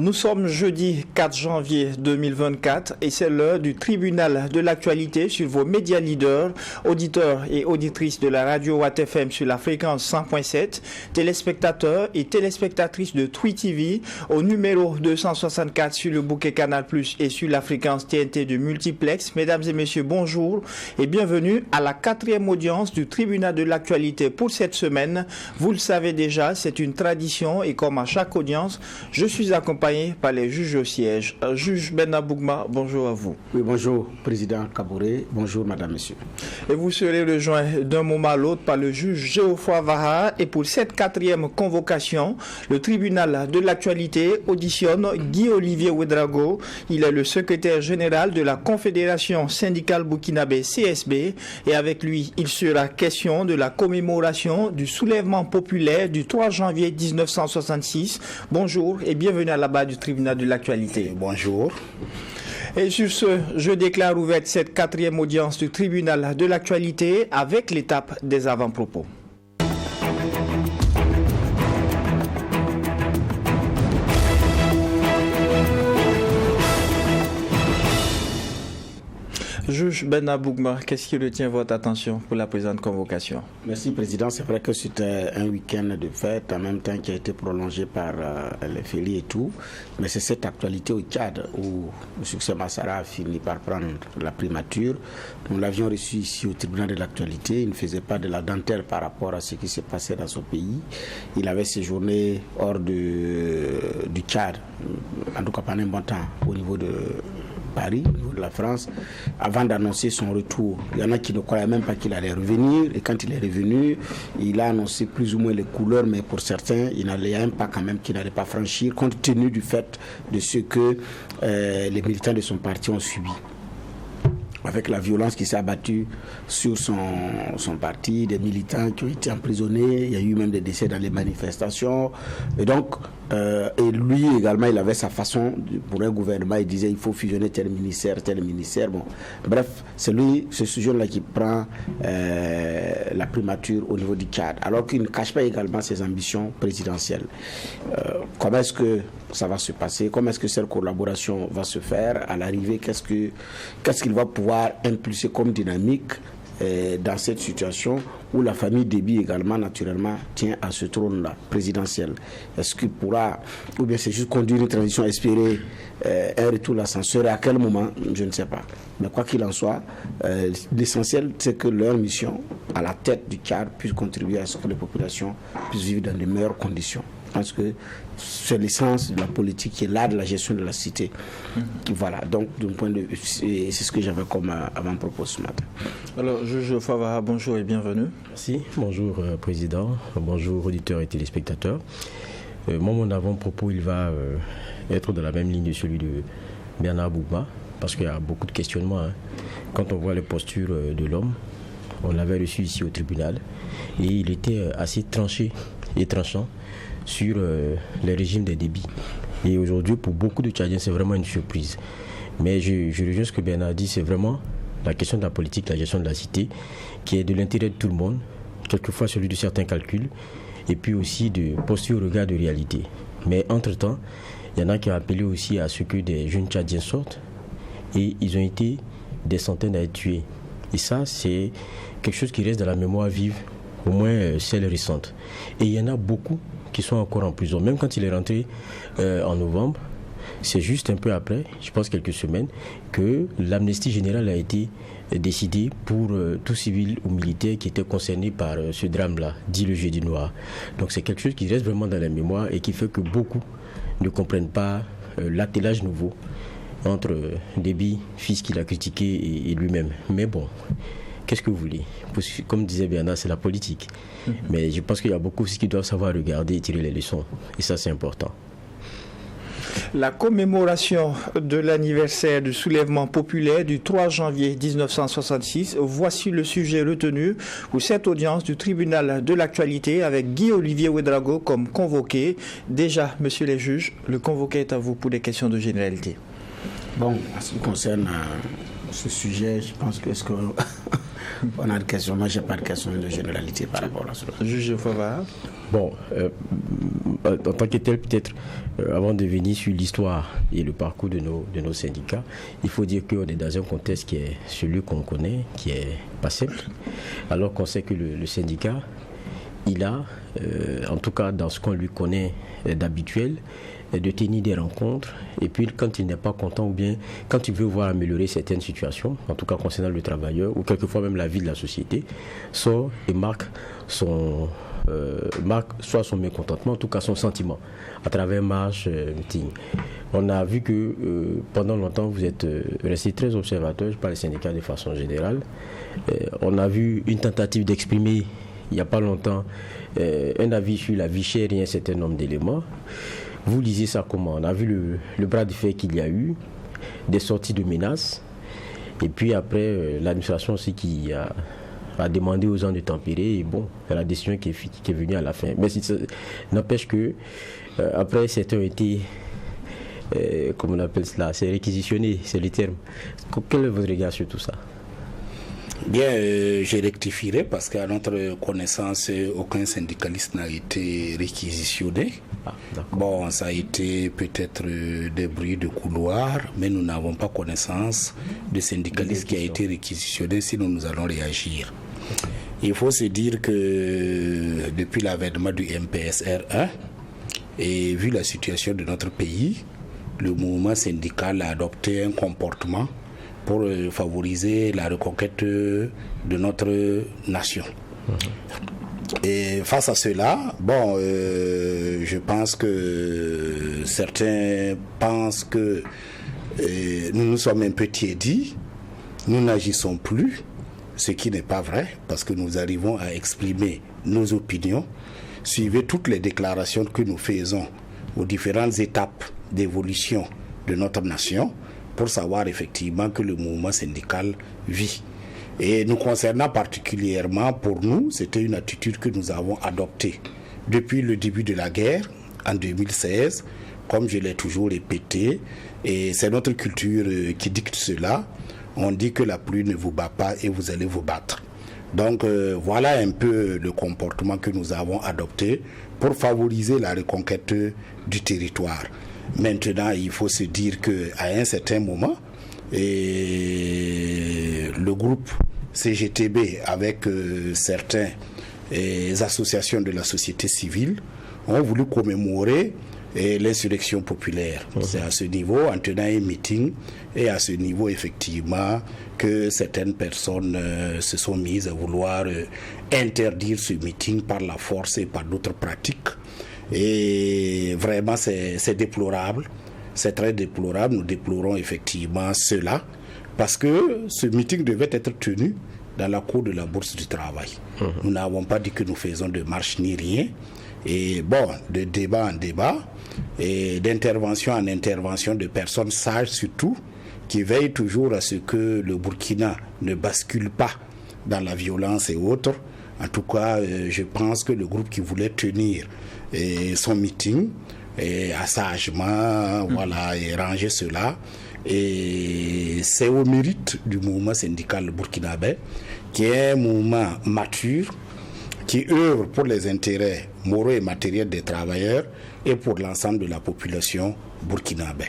Nous sommes jeudi 4 janvier 2024 et c'est l'heure du tribunal de l'actualité sur vos médias leaders, auditeurs et auditrices de la radio Watt FM sur la fréquence 100.7, téléspectateurs et téléspectatrices de Twi TV au numéro 264 sur le bouquet Canal Plus et sur la fréquence TNT de Multiplex. Mesdames et messieurs, bonjour et bienvenue à la 4e audience du tribunal de l'actualité pour cette semaine. Vous le savez déjà, c'est une tradition et comme à chaque audience, je suis accompagné par les juges au siège. Juge Benna Bougma, bonjour à vous. Oui, bonjour, Président Kabouré. Bonjour, Madame, Monsieur. Et vous serez rejoint d'un moment à l'autre par le juge Geoffroy Vaha. Et pour cette 4e convocation, le tribunal de l'actualité auditionne Guy-Olivier Ouedraogo. Il est le secrétaire général de la Confédération syndicale burkinabé CSB. Et avec lui, il sera question de la commémoration du soulèvement populaire du 3 janvier 1966. Bonjour et bienvenue à la barre du tribunal de l'actualité. Bonjour. Et sur ce, je déclare ouverte cette 4e audience du tribunal de l'actualité avec l'étape des avant-propos. Juge Benna Bougma, qu'est-ce qui retient votre attention pour la présente convocation? Merci, Président. C'est vrai que c'était un week-end de fête, en même temps qui a été prolongé par les fériés et tout. Mais c'est cette actualité au Tchad où le succès Massara a fini par prendre la primature. Nous l'avions reçu ici au tribunal de l'actualité. Il ne faisait pas de la dentelle par rapport à ce qui s'est passé dans son pays. Il avait séjourné hors du Tchad, en tout cas pendant un bon temps, au niveau de Paris, au niveau de la France, avant d'annoncer son retour. Il y en a qui ne croyaient même pas qu'il allait revenir, et quand il est revenu, il a annoncé plus ou moins les couleurs, mais pour certains, il n'allait même pas quand même qu'il n'allait pas franchir, compte tenu du fait de ce que les militants de son parti ont subi. Avec la violence qui s'est abattue sur son parti, des militants qui ont été emprisonnés, il y a eu même des décès dans les manifestations. Et donc, et lui également, il avait sa façon, pour un gouvernement, il disait il faut fusionner tel ministère. Bon, bref, c'est lui, ce jeune-là qui prend la primature au niveau du Tchad, alors qu'il ne cache pas également ses ambitions présidentielles. Comment est-ce que ça va se passer? Comment est-ce que cette collaboration va se faire à l'arrivée? Qu'est-ce qu'il va pouvoir impulser comme dynamique dans cette situation où la famille Déby également naturellement tient à ce trône-là présidentiel? Est-ce qu'il pourra, ou bien c'est juste conduire une transition, espérer un retour à l'ascenseur, et à quel moment, je ne sais pas. Mais quoi qu'il en soit, l'essentiel c'est que leur mission à la tête du Tchad puisse contribuer à ce que les populations puissent vivre dans de meilleures conditions. Je pense que c'est l'essence de la politique qui est là, de la gestion de la cité. Voilà, donc d'un point de vue, c'est ce que j'avais comme avant-propos ce matin. Alors, juge Favara, bonjour et bienvenue. Merci, bonjour Président, bonjour auditeurs et téléspectateurs. Mon avant-propos, il va être dans la même ligne de celui de Bernard Bougma, parce qu'il y a beaucoup de questionnements. Quand on voit les postures de l'homme, on l'avait reçu ici au tribunal, et il était assez tranché et tranchant sur les régimes des débits. Et aujourd'hui, pour beaucoup de Tchadiens, c'est vraiment une surprise. Mais je rejoins ce que Bernard dit, c'est vraiment la question de la politique, la gestion de la cité, qui est de l'intérêt de tout le monde, quelquefois celui de certains calculs, et puis aussi de posture au regard de réalité. Mais entre-temps, il y en a qui ont appelé aussi à ce que des jeunes Tchadiens sortent, et ils ont été des centaines à être tués. Et ça, c'est quelque chose qui reste dans la mémoire vive, au moins celle récente. Et il y en a beaucoup qui sont encore en prison. Même quand il est rentré en novembre, c'est juste un peu après, je pense quelques semaines, que l'amnistie générale a été décidée pour tout civil ou militaire qui était concerné par ce drame-là, dit le Jeudi Noir. Donc c'est quelque chose qui reste vraiment dans la mémoire et qui fait que beaucoup ne comprennent pas l'attelage nouveau entre Déby, fils qu'il a critiqué, et lui-même. Mais bon, qu'est-ce que vous voulez? Comme disait Bernard, c'est la politique. Mais je pense qu'il y a beaucoup aussi qui doivent savoir regarder et tirer les leçons. Et ça, c'est important. La commémoration de l'anniversaire du soulèvement populaire du 3 janvier 1966, voici le sujet retenu pour cette audience du tribunal de l'actualité avec Guy-Olivier Ouedraogo comme convoqué. Déjà, messieurs les juges, le convoqué est à vous pour des questions de généralité. Bon, en ce qui concerne ce sujet, je pense que on a des questions. Moi, je n'ai pas de questions de généralité par rapport à cela. Juge Favara. Bon, en tant que tel, peut-être, avant de venir sur l'histoire et le parcours de nos syndicats, il faut dire qu'on est dans un contexte qui est celui qu'on connaît, qui est pas simple, alors qu'on sait que le syndicat, il a, en tout cas dans ce qu'on lui connaît d'habituel, de tenir des rencontres, et puis quand il n'est pas content ou bien quand il veut voir améliorer certaines situations, en tout cas concernant le travailleur ou quelquefois même la vie de la société, sort et marque soit son mécontentement, en tout cas son sentiment, à travers marche, meeting. On a vu que pendant longtemps vous êtes resté très observateur, je parle des syndicats de façon générale. On a vu une tentative d'exprimer il n'y a pas longtemps un avis sur la vie chère et un certain nombre d'éléments. Vous lisez ça comment? On a vu le bras de fer qu'il y a eu, des sorties de menaces, et puis après l'administration aussi qui a demandé aux gens de tempérer, et bon, la décision qui est venue à la fin. Mais n'empêche que après certains ont été, comment on appelle cela, c'est réquisitionné, c'est le terme. Quel est votre regard sur tout ça? Bien, je rectifierai parce qu'à notre connaissance, aucun syndicaliste n'a été réquisitionné. Bon, ça a été peut-être des bruits de couloir, mais nous n'avons pas connaissance de syndicaliste qui a été réquisitionné, sinon nous allons réagir. Il faut se dire que depuis l'avènement du MPSR 1, et vu la situation de notre pays, le mouvement syndical a adopté un comportement pour favoriser la reconquête de notre nation. Et face à cela, bon, je pense que certains pensent que nous nous sommes un peu tiédis, nous n'agissons plus, ce qui n'est pas vrai, parce que nous arrivons à exprimer nos opinions. Suivez toutes les déclarations que nous faisons aux différentes étapes d'évolution de notre nation, pour savoir effectivement que le mouvement syndical vit. Et nous concernant particulièrement, pour nous, c'était une attitude que nous avons adoptée depuis le début de la guerre, en 2016, comme je l'ai toujours répété, et c'est notre culture qui dicte cela. On dit que la pluie ne vous bat pas et vous allez vous battre. Donc voilà un peu le comportement que nous avons adopté pour favoriser la reconquête du territoire. Maintenant, il faut se dire qu'à un certain moment, le groupe CGTB, avec certaines associations de la société civile, ont voulu commémorer l'insurrection populaire. C'est à ce niveau, en tenant un meeting, et à ce niveau, effectivement, que certaines personnes se sont mises à vouloir interdire ce meeting par la force et par d'autres pratiques. Et vraiment, c'est déplorable. C'est très déplorable. Nous déplorons effectivement cela parce que ce meeting devait être tenu dans la cour de la Bourse du Travail. Nous n'avons pas dit que nous faisons de marche ni rien. Et bon, de débat en débat et d'intervention en intervention de personnes sages surtout qui veillent toujours à ce que le Burkina ne bascule pas dans la violence et autres. En tout cas, je pense que le groupe qui voulait tenir son meeting a sagement et rangé cela. Et c'est au mérite du mouvement syndical burkinabé, qui est un mouvement mature, qui œuvre pour les intérêts moraux et matériels des travailleurs et pour l'ensemble de la population burkinabé.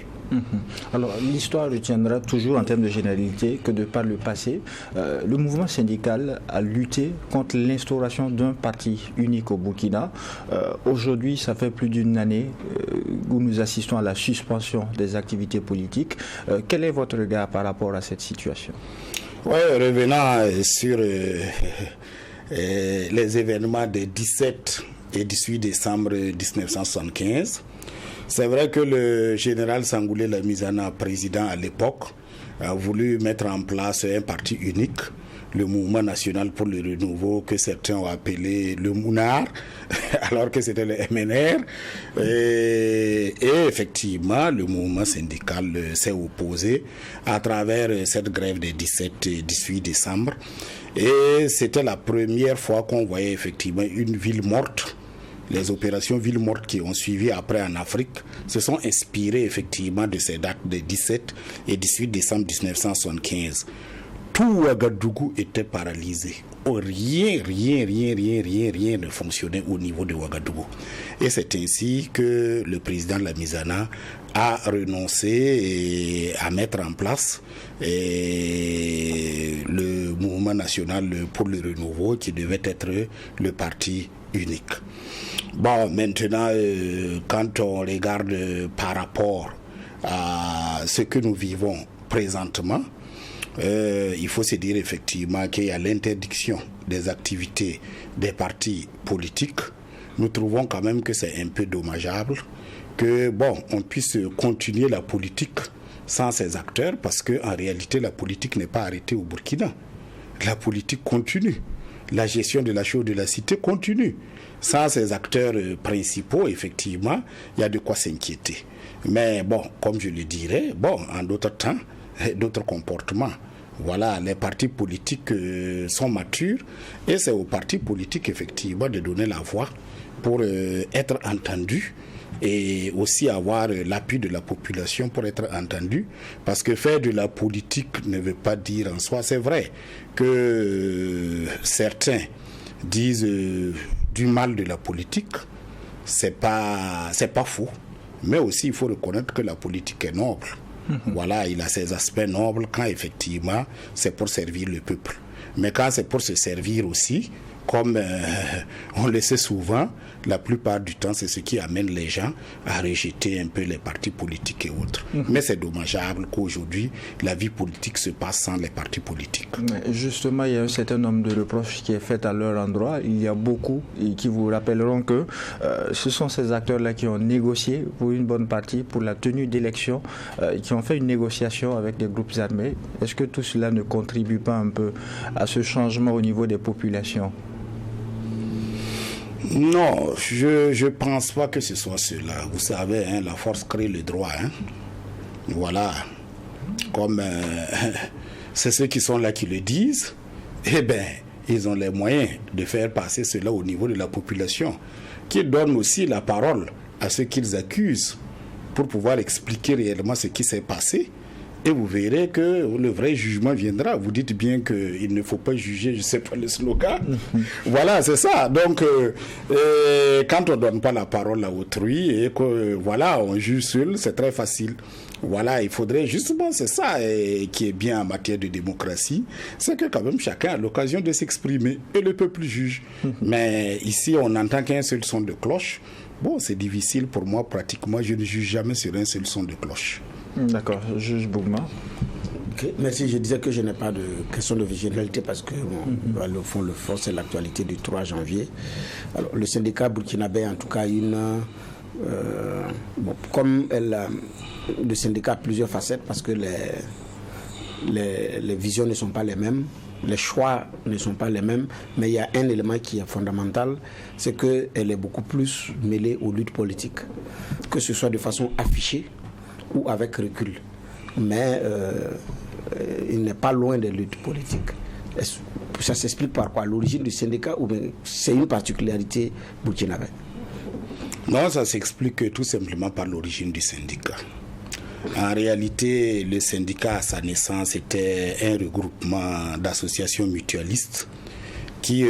Alors, l'histoire retiendra toujours en termes de généralité que de par le passé, le mouvement syndical a lutté contre l'instauration d'un parti unique au Burkina. Aujourd'hui, ça fait plus d'une année où nous assistons à la suspension des activités politiques. Quel est votre regard par rapport à cette situation? Oui, revenant sur les événements des 17 et 18 décembre 1975, c'est vrai que le général Sangoulé Lamizana, président à l'époque, a voulu mettre en place un parti unique, le Mouvement national pour le renouveau, que certains ont appelé le MOUNAR, alors que c'était le MNR. Et effectivement, le mouvement syndical s'est opposé à travers cette grève des 17 et 18 décembre. Et c'était la première fois qu'on voyait effectivement une ville morte. Les opérations villes mortes qui ont suivi après en Afrique se sont inspirées effectivement de ces dates de 17 et 18 décembre 1975. tout Ouagadougou était paralysé. Rien ne fonctionnait au niveau de Ouagadougou. Et c'est ainsi que le président Lamizana a renoncé à mettre en place le mouvement national pour le renouveau qui devait être le parti unique. Bon, maintenant, quand on regarde par rapport à ce que nous vivons présentement, il faut se dire effectivement qu'il y a l'interdiction des activités des partis politiques. Nous trouvons quand même que c'est un peu dommageable que on puisse continuer la politique sans ces acteurs, parce qu'en réalité la politique n'est pas arrêtée au Burkina. La politique continue. La gestion de la chose de la cité continue. Sans ces acteurs principaux, effectivement, il y a de quoi s'inquiéter. Mais comme je le dirais, en d'autres temps, d'autres comportements. Voilà, les partis politiques sont matures et c'est aux partis politiques effectivement de donner la voix pour être entendus et aussi avoir l'appui de la population pour être entendus, parce que faire de la politique ne veut pas dire en soi, c'est vrai que certains disent du mal de la politique, c'est pas faux, mais aussi il faut reconnaître que la politique est noble. Voilà, il a ses aspects nobles quand effectivement c'est pour servir le peuple. Mais quand c'est pour se servir aussi, comme on le sait souvent, la plupart du temps, c'est ce qui amène les gens à rejeter un peu les partis politiques et autres. Mais c'est dommageable qu'aujourd'hui, la vie politique se passe sans les partis politiques. Mais justement, il y a un certain nombre de reproches qui est fait à leur endroit. Il y a beaucoup qui vous rappelleront que ce sont ces acteurs-là qui ont négocié pour une bonne partie, pour la tenue d'élections, qui ont fait une négociation avec des groupes armés. Est-ce que tout cela ne contribue pas un peu à ce changement au niveau des populations ? Non, je ne pense pas que ce soit cela. Vous savez, la force crée le droit. Voilà. Comme c'est ceux qui sont là qui le disent, ils ont les moyens de faire passer cela au niveau de la population, qui donnent aussi la parole à ceux qu'ils accusent pour pouvoir expliquer réellement ce qui s'est passé. Et vous verrez que le vrai jugement viendra. Vous dites bien qu'il ne faut pas juger, je ne sais pas le slogan. Voilà, c'est ça. Donc, quand on ne donne pas la parole à autrui et que, on juge seul, c'est très facile. Voilà, il faudrait justement, c'est ça qui est bien en matière de démocratie, c'est que quand même chacun a l'occasion de s'exprimer et le peuple juge. Mais ici, on n'entend qu'un seul son de cloche. C'est difficile pour moi, pratiquement, je ne juge jamais sur un seul son de cloche. D'accord, juge Bougma. Okay, merci, je disais que je n'ai pas de question de généralité parce que le fond, c'est l'actualité du 3 janvier. Alors, le syndicat burkinabé, en tout cas, le syndicat a plusieurs facettes parce que les visions ne sont pas les mêmes, les choix ne sont pas les mêmes, mais il y a un élément qui est fondamental, c'est qu'elle est beaucoup plus mêlée aux luttes politiques, que ce soit de façon affichée ou avec recul. Mais il n'est pas loin des luttes politiques. Ça s'explique par quoi? L'origine du syndicat ou c'est une particularité burkinabé? Non, ça s'explique tout simplement par l'origine du syndicat. En réalité, le syndicat à sa naissance était un regroupement d'associations mutualistes qui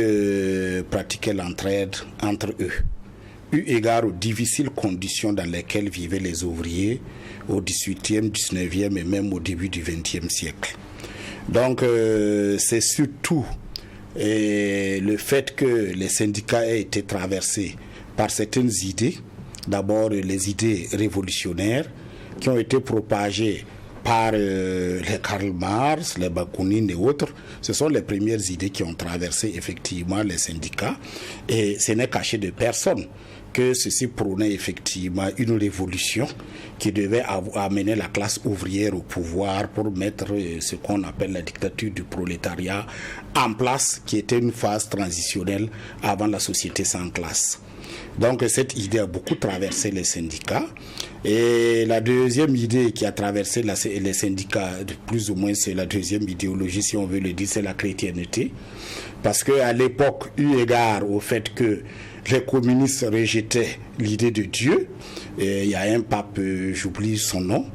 pratiquaient l'entraide entre eux, eu égard aux difficiles conditions dans lesquelles vivaient les ouvriers au XVIIIe, XIXe et même au début du XXe siècle. Donc, c'est surtout le fait que les syndicats aient été traversés par certaines idées, d'abord les idées révolutionnaires qui ont été propagées par les Karl Marx, les Bakounine et autres. Ce sont les premières idées qui ont traversé effectivement les syndicats et ce n'est caché de personne que ceci prônait effectivement une révolution qui devait amener la classe ouvrière au pouvoir pour mettre ce qu'on appelle la dictature du prolétariat en place, qui était une phase transitionnelle avant la société sans classe. Donc cette idée a beaucoup traversé les syndicats. Et la deuxième idée qui a traversé les syndicats, plus ou moins c'est la deuxième idéologie, si on veut le dire, c'est la chrétienté. Parce qu'à l'époque, eu égard au fait que les communistes rejetaient l'idée de Dieu, il y a un pape, j'oublie son nom,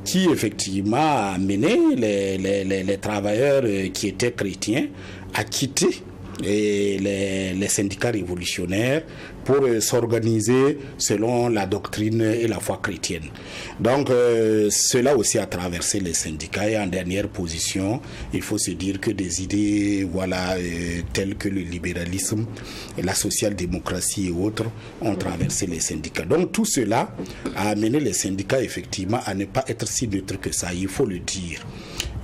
qui effectivement a amené les travailleurs qui étaient chrétiens à quitter les syndicats révolutionnaires pour s'organiser selon la doctrine et la foi chrétienne. Donc cela aussi a traversé les syndicats, et en dernière position, il faut se dire que des idées telles que le libéralisme, la social-démocratie et autres ont traversé les syndicats. Donc tout cela a amené les syndicats effectivement à ne pas être si neutres que ça, il faut le dire.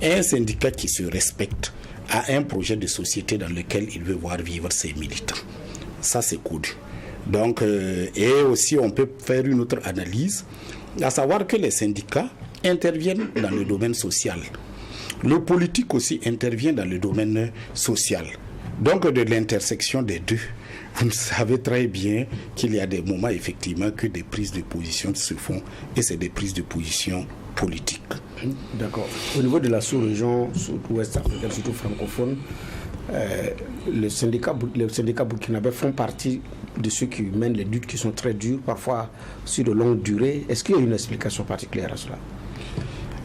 Un syndicat qui se respecte a un projet de société dans lequel il veut voir vivre ses militants. Ça, c'est connu. Donc, et aussi, on peut faire une autre analyse, à savoir que les syndicats interviennent dans le domaine social. Le politique aussi intervient dans le domaine social. Donc, de l'intersection des deux, vous savez très bien qu'il y a des moments, effectivement, que des prises de position se font, et c'est des prises de position politiques. D'accord. Au niveau de la sous-région ouest africaine, surtout francophone, les syndicats burkinabés font partie de ceux qui mènent les luttes qui sont très dures, parfois sur de longue durée. Est-ce qu'il y a une explication particulière à cela?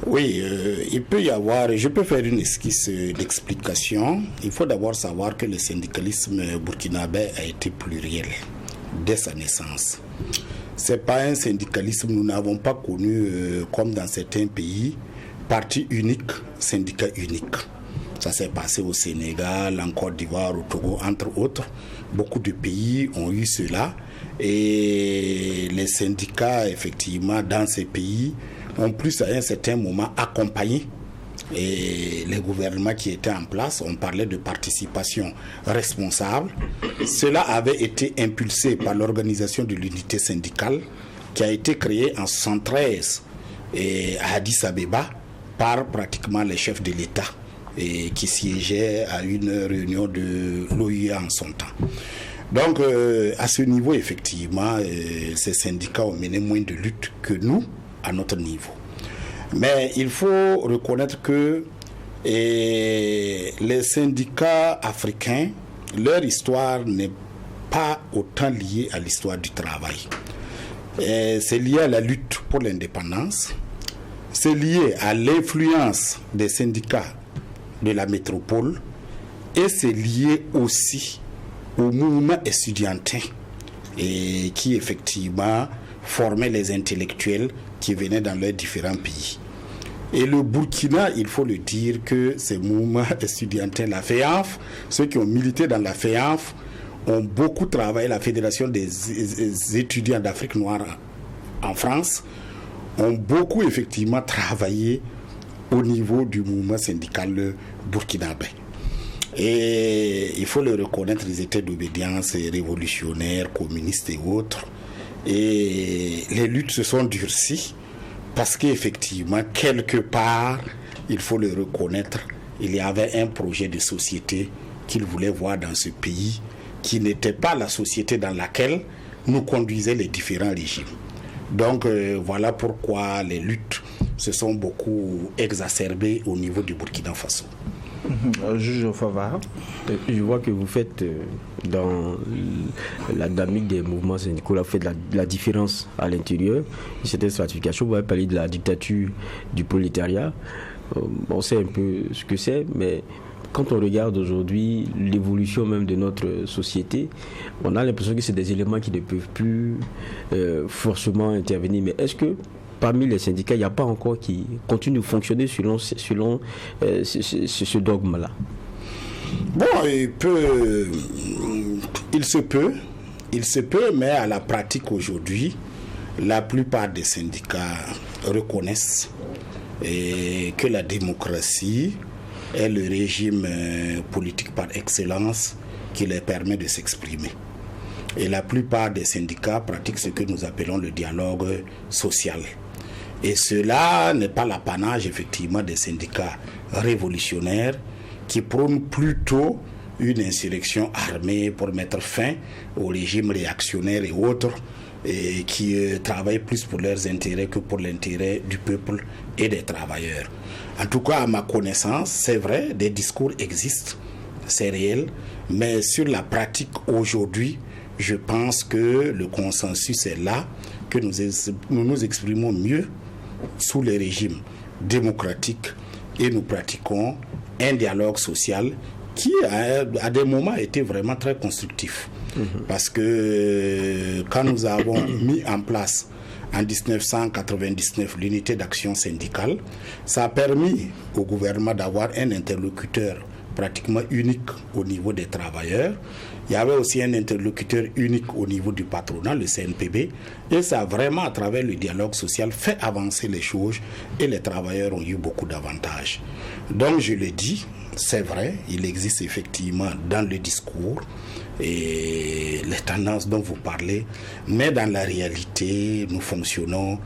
Oui, il peut y avoir, je peux faire une esquisse d'explication. Il faut d'abord savoir que le syndicalisme burkinabé a été pluriel dès sa naissance. Ce n'est pas un syndicalisme, nous n'avons pas connu, comme dans certains pays, parti unique, syndicat unique. Ça s'est passé au Sénégal, en Côte d'Ivoire, au Togo, entre autres. Beaucoup de pays ont eu cela. Et les syndicats, effectivement, dans ces pays, ont plus à un certain moment accompagné et les gouvernements qui étaient en place. On parlait de participation responsable. Cela avait été impulsé par l'organisation de l'unité syndicale qui a été créée en 1973 à Addis Abeba par pratiquement les chefs de l'État et qui siégeaient à une réunion de l'OUA en son temps. Donc à ce niveau, effectivement, ces syndicats ont mené moins de luttes que nous à notre niveau. Mais il faut reconnaître que les syndicats africains, leur histoire n'est pas autant liée à l'histoire du travail. C'est lié à la lutte pour l'indépendance, c'est lié à l'influence des syndicats de la métropole et c'est lié aussi au mouvement estudiantin et qui effectivement formait les intellectuels qui venaient dans leurs différents pays. Et le Burkina, il faut le dire que ces mouvements estudiantins, la FEANF, ceux qui ont milité dans la FEANF, ont beaucoup travaillé, la Fédération des étudiants d'Afrique noire en France, ont beaucoup effectivement travaillé au niveau du mouvement syndical burkinabé. Et il faut le reconnaître, ils étaient d'obédience révolutionnaire, communistes et autres. Et les luttes se sont durcies parce qu'effectivement, quelque part, il faut le reconnaître, il y avait un projet de société qu'ils voulaient voir dans ce pays qui n'était pas la société dans laquelle nous conduisaient les différents régimes. Donc voilà pourquoi les luttes se sont beaucoup exacerbées au niveau du Burkina Faso. Juge Favara. Je vois que vous faites dans la dynamique des mouvements syndicaux, vous faites la différence à l'intérieur, cette stratification. Vous avez parlé de la dictature du prolétariat. On sait un peu ce que c'est, mais quand on regarde aujourd'hui l'évolution même de notre société, on a l'impression que c'est des éléments qui ne peuvent plus forcément intervenir. Mais est-ce que parmi les syndicats, il n'y a pas encore qui continuent de fonctionner selon ce dogme-là? Bon, il se peut, mais à la pratique aujourd'hui, la plupart des syndicats reconnaissent que la démocratie est le régime politique par excellence qui leur permet de s'exprimer. Et la plupart des syndicats pratiquent ce que nous appelons le dialogue social. Et cela n'est pas l'apanage effectivement des syndicats révolutionnaires qui prônent plutôt une insurrection armée pour mettre fin au régime réactionnaire et autres, et qui travaillent plus pour leurs intérêts que pour l'intérêt du peuple et des travailleurs. En tout cas, à ma connaissance, c'est vrai, des discours existent, c'est réel, mais sur la pratique aujourd'hui, je pense que le consensus est là, que nous nous exprimons mieux sous les régimes démocratiques et nous pratiquons un dialogue social qui à des moments a été vraiment très constructif. Parce que quand nous avons mis en place en 1999 l'unité d'action syndicale, ça a permis au gouvernement d'avoir un interlocuteur pratiquement unique au niveau des travailleurs. Il y avait aussi un interlocuteur unique au niveau du patronat, le CNPB, et ça a vraiment, à travers le dialogue social, fait avancer les choses et les travailleurs ont eu beaucoup d'avantages. Donc je le dis, c'est vrai, il existe effectivement dans le discours et les tendances dont vous parlez, mais dans la réalité, nous fonctionnons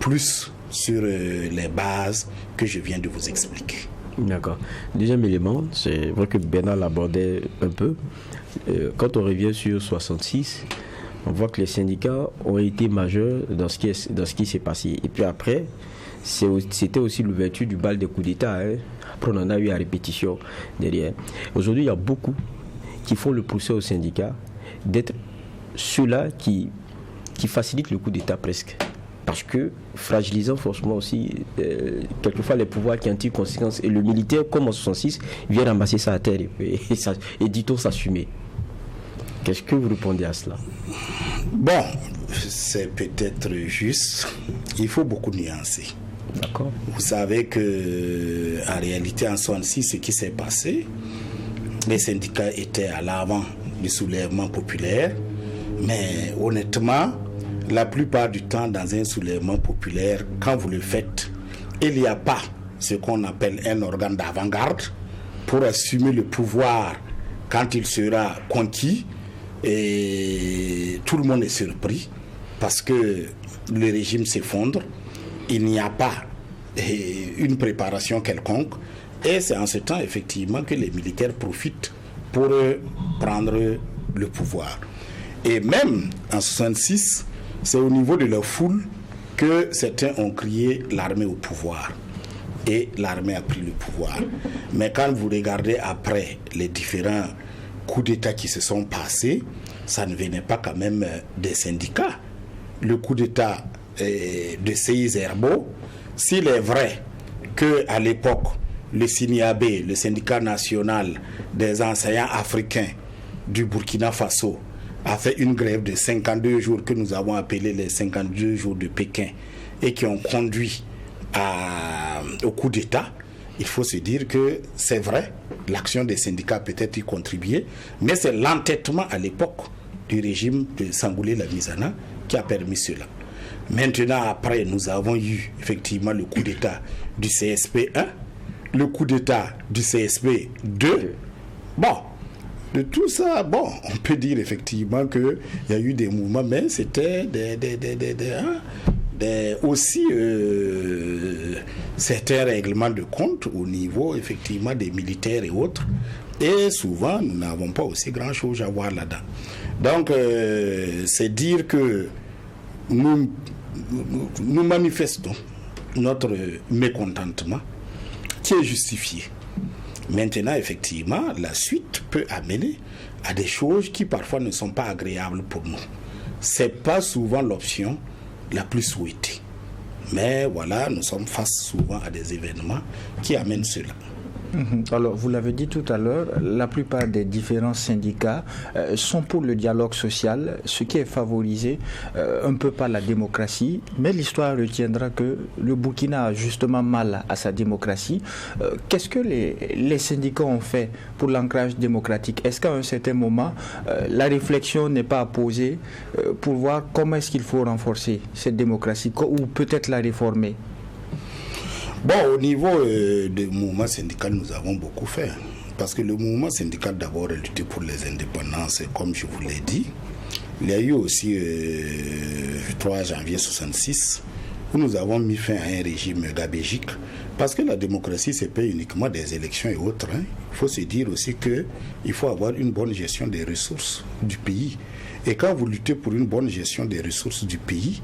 plus sur les bases que je viens de vous expliquer. D'accord. Deuxième élément, c'est vrai que Bernard l'abordait un peu. Quand on revient sur 66, on voit que les syndicats ont été majeurs dans ce qui s'est passé. Et puis après, c'était aussi l'ouverture du bal des coups d'État. Après, on en a eu à répétition derrière. Aujourd'hui, il y a beaucoup qui font le procès aux syndicats d'être ceux-là qui facilitent le coup d'État presque. Parce que, fragilisant forcément aussi, quelquefois les pouvoirs qui en tirent conséquence. Et le militaire, comme en 66, vient ramasser ça à terre et dit-on s'assumer. Qu'est-ce que vous répondez à cela? Bon, c'est peut-être juste. Il faut beaucoup nuancer. D'accord. Vous savez que, en réalité, en 66, ce qui s'est passé, les syndicats étaient à l'avant du soulèvement populaire, mais honnêtement, la plupart du temps, dans un soulèvement populaire, quand vous le faites, il n'y a pas ce qu'on appelle un organe d'avant-garde pour assumer le pouvoir quand il sera conquis. Et tout le monde est surpris parce que le régime s'effondre. Il n'y a pas une préparation quelconque. Et c'est en ce temps, effectivement, que les militaires profitent pour prendre le pouvoir. Et même en 66, c'est au niveau de la foule que certains ont crié l'armée au pouvoir. Et l'armée a pris le pouvoir. Mais quand vous regardez après les différents coups d'État qui se sont passés, ça ne venait pas quand même des syndicats. Le coup d'État de Seïs Herbo, s'il est vrai qu'à l'époque, le SINIAB, le syndicat national des enseignants africains du Burkina Faso, a fait une grève de 52 jours que nous avons appelé les 52 jours de Pékin et qui ont conduit au coup d'État, il faut se dire que c'est vrai, l'action des syndicats peut-être y contribuer, mais c'est l'entêtement à l'époque du régime de Sangoulé Lamizana qui a permis cela. Maintenant, après, nous avons eu effectivement le coup d'État du CSP 1, le coup d'État du CSP 2. Bon, de tout ça, bon, on peut dire effectivement qu'il y a eu des mouvements, mais c'était aussi certains règlements de compte au niveau effectivement des militaires et autres. Et souvent, nous n'avons pas aussi grand-chose à voir là-dedans. Donc, c'est dire que nous manifestons notre mécontentement qui est justifié. Maintenant, effectivement, la suite peut amener à des choses qui parfois ne sont pas agréables pour nous. Ce n'est pas souvent l'option la plus souhaitée. Mais voilà, nous sommes face souvent à des événements qui amènent cela. Alors, vous l'avez dit tout à l'heure, la plupart des différents syndicats sont pour le dialogue social, ce qui est favorisé un peu par la démocratie, mais l'histoire retiendra que le Burkina a justement mal à sa démocratie. Qu'est-ce que les syndicats ont fait pour l'ancrage démocratique? Est-ce qu'à un certain moment, la réflexion n'est pas à poser pour voir comment est-ce qu'il faut renforcer cette démocratie ou peut-être la réformer? Bon, au niveau du mouvement syndical, nous avons beaucoup fait. Parce que le mouvement syndical, d'abord, a lutté pour les indépendances, comme je vous l'ai dit. Il y a eu aussi, le 3 janvier 1966, où nous avons mis fin à un régime gabégique. Parce que la démocratie, c'est pas uniquement des élections et autres. Il faut se dire aussi qu'il faut avoir une bonne gestion des ressources du pays. Et quand vous luttez pour une bonne gestion des ressources du pays,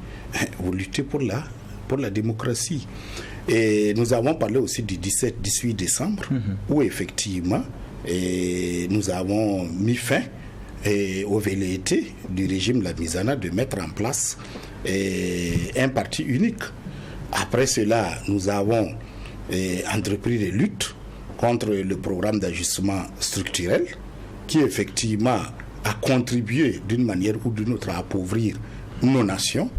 vous luttez pour la démocratie. Et nous avons parlé aussi du 17-18 décembre, où effectivement, nous avons mis fin aux velléités du régime Lamizana de mettre en place un parti unique. Après cela, nous avons entrepris des luttes contre le programme d'ajustement structurel qui effectivement a contribué d'une manière ou d'une autre à appauvrir nos nations.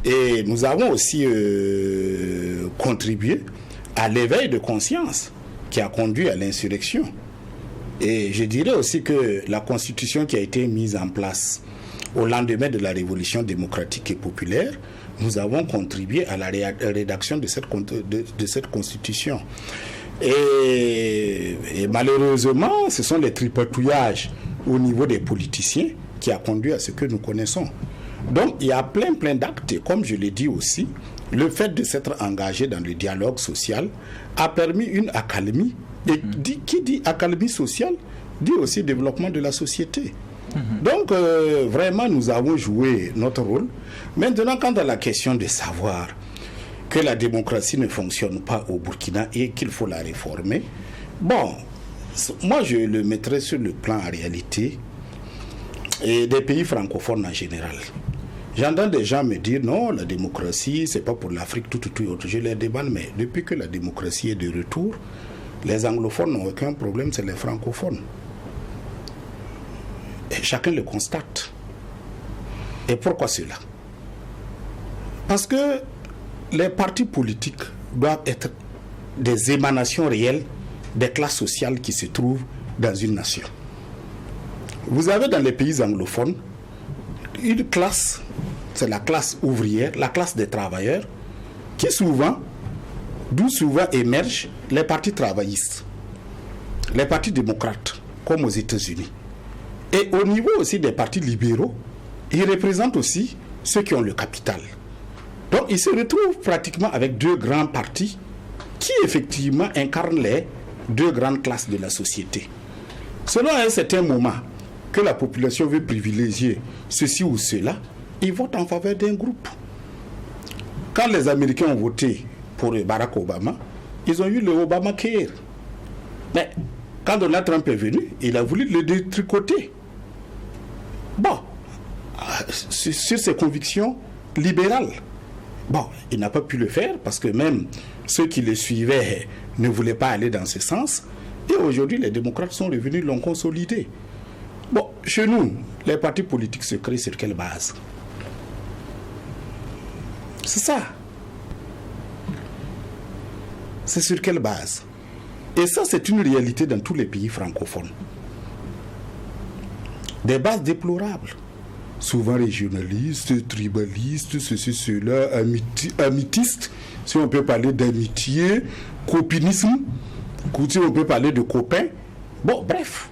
Et nous avons aussi contribué à l'éveil de conscience qui a conduit à l'insurrection. Et je dirais aussi que la constitution qui a été mise en place au lendemain de la révolution démocratique et populaire, nous avons contribué à la rédaction de cette constitution. Et malheureusement, ce sont les tripatouillages au niveau des politiciens qui a conduit à ce que nous connaissons. Donc, il y a plein d'actes. Et comme je l'ai dit aussi, le fait de s'être engagé dans le dialogue social a permis une accalmie. Et qui dit accalmie sociale, dit aussi développement de la société. Donc, vraiment, nous avons joué notre rôle. Maintenant, quant à la question de savoir que la démocratie ne fonctionne pas au Burkina et qu'il faut la réformer, bon, moi, je le mettrais sur le plan en réalité et des pays francophones en général. J'entends des gens me dire non, la démocratie, c'est pas pour l'Afrique, tout autre. Je les déballe, mais depuis que la démocratie est de retour, les anglophones n'ont aucun problème, c'est les francophones. Et chacun le constate. Et pourquoi cela? Parce que les partis politiques doivent être des émanations réelles des classes sociales qui se trouvent dans une nation. Vous avez dans les pays anglophones une classe, c'est la classe ouvrière, la classe des travailleurs, d'où souvent émergent les partis travaillistes, les partis démocrates, comme aux États-Unis. Et au niveau aussi des partis libéraux, ils représentent aussi ceux qui ont le capital. Donc ils se retrouvent pratiquement avec deux grands partis qui effectivement incarnent les deux grandes classes de la société. Selon un certain moment que la population veut privilégier ceci ou cela, ils votent en faveur d'un groupe. Quand les Américains ont voté pour Barack Obama, ils ont eu le Obamacare. Mais quand Donald Trump est venu, il a voulu le détricoter. Bon, sur ses convictions libérales. Bon, il n'a pas pu le faire parce que même ceux qui le suivaient ne voulaient pas aller dans ce sens. Et aujourd'hui, les démocrates sont revenus, l'ont consolidé. Bon, chez nous, les partis politiques se créent sur quelle base? C'est ça. C'est sur quelle base? Et ça, c'est une réalité dans tous les pays francophones. Des bases déplorables. Souvent régionalistes, tribalistes, ceci, cela, amitistes, si on peut parler d'amitié, copinisme, si on peut parler de copains. Bon, bref.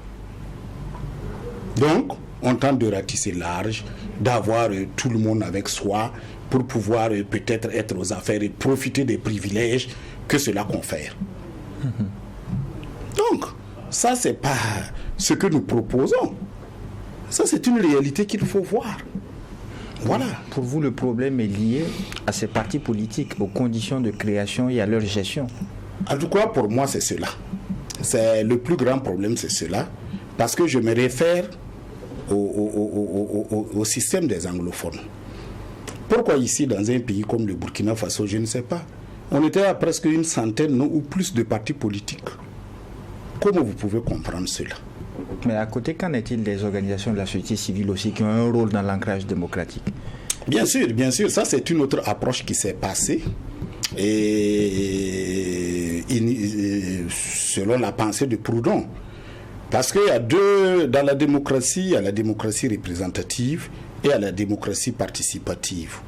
Donc, on tente de ratisser large, d'avoir tout le monde avec soi pour pouvoir peut-être être aux affaires et profiter des privilèges que cela confère. Donc, ça, c'est pas ce que nous proposons. Ça, c'est une réalité qu'il faut voir. Voilà. Pour vous, le problème est lié à ces partis politiques, aux conditions de création et à leur gestion. En tout cas, pour moi, c'est cela. C'est le plus grand problème, c'est cela. Parce que je me réfère au système des anglophones. Pourquoi ici, dans un pays comme le Burkina Faso, je ne sais pas. On était à presque une centaine ou plus de partis politiques. Comment vous pouvez comprendre cela? Mais à côté, qu'en est-il des organisations de la société civile aussi qui ont un rôle dans l'ancrage démocratique? Bien sûr, ça c'est une autre approche qui s'est passée. Et selon la pensée de Proudhon. Parce qu'il y a dans la démocratie, il y a la démocratie représentative et il y a la démocratie participative.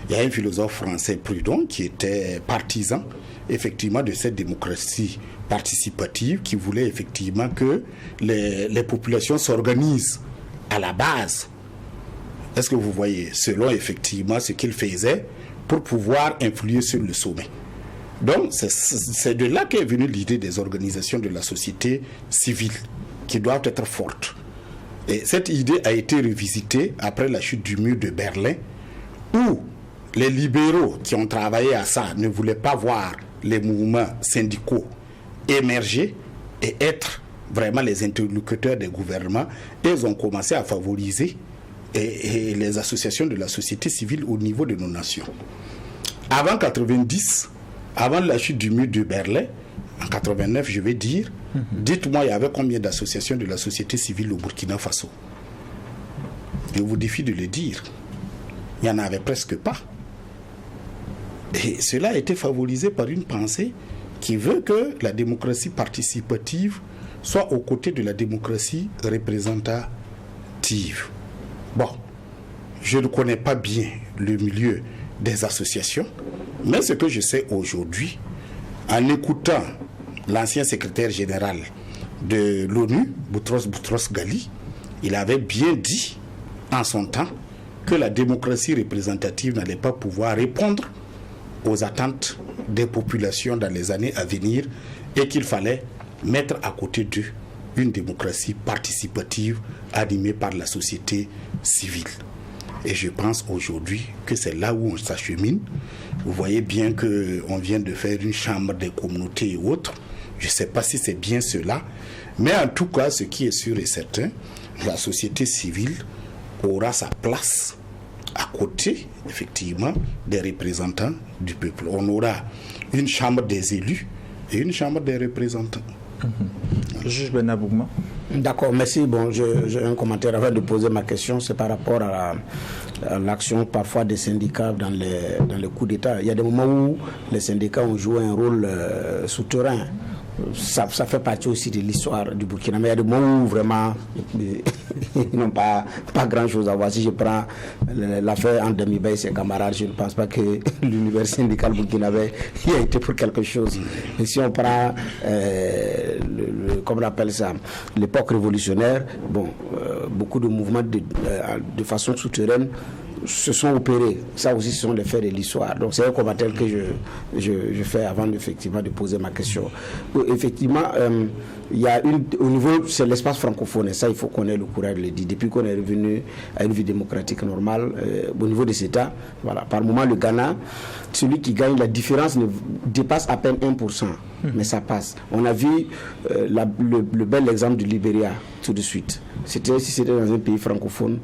Il y a un philosophe français, Proudhon, qui était partisan effectivement de cette démocratie participative, qui voulait effectivement que les populations s'organisent à la base. Est-ce que vous voyez, selon effectivement ce qu'il faisait pour pouvoir influer sur le sommet. Donc c'est de là qu'est venue l'idée des organisations de la société civile qui doivent être fortes. Et cette idée a été revisitée après la chute du mur de Berlin, où les libéraux qui ont travaillé à ça ne voulaient pas voir les mouvements syndicaux émerger et être vraiment les interlocuteurs des gouvernements, et ils ont commencé à favoriser et les associations de la société civile au niveau de nos nations. Avant 90, avant la chute du mur de Berlin, en 89, je vais dire, dites-moi, il y avait combien d'associations de la société civile au Burkina Faso? Je vous défie de le dire. Il n'y en avait presque pas. Et cela a été favorisé par une pensée qui veut que la démocratie participative soit aux côtés de la démocratie représentative. Bon, je ne connais pas bien le milieu des associations, mais ce que je sais aujourd'hui, en écoutant l'ancien secrétaire général de l'ONU, Boutros Ghali, il avait bien dit en son temps que la démocratie représentative n'allait pas pouvoir répondre aux attentes des populations dans les années à venir et qu'il fallait mettre à côté d'eux une démocratie participative animée par la société civile. Et je pense aujourd'hui que c'est là où on s'achemine. Vous voyez bien qu'on vient de faire une chambre des communautés et autres. Je ne sais pas si c'est bien cela. Mais en tout cas, ce qui est sûr et certain, la société civile aura sa place à côté, effectivement, des représentants du peuple. On aura une chambre des élus et une chambre des représentants. Juge Bernard Bougma. D'accord, merci. Bon, j'ai un commentaire avant de poser ma question. C'est par rapport à l'action parfois des syndicats dans les coups d'État. Il y a des moments où les syndicats ont joué un rôle souterrain. Ça fait partie aussi de l'histoire du Burkina. Mais il y a des moments où vraiment ils n'ont pas grand-chose à voir. Si je prends l'affaire en demi-bain et ses camarades, je ne pense pas que l'univers syndical burkinabé y a été pour quelque chose. Et si on prend, comment on appelle ça, l'époque révolutionnaire, bon, beaucoup de mouvements de façon souterraine se sont opérés. Ça aussi, ce sont les faits de l'histoire. Donc, c'est un commentaire que je fais avant effectivement de poser ma question. Effectivement, il y a au niveau, c'est l'espace francophone, et ça, il faut qu'on ait le courage de le dire. Depuis qu'on est revenu à une vie démocratique normale, au niveau des États, voilà, par moment, le Ghana, celui qui gagne, la différence dépasse à peine 1%, mais ça passe. On a vu le bel exemple du Libéria tout de suite. Si c'était dans un pays francophone,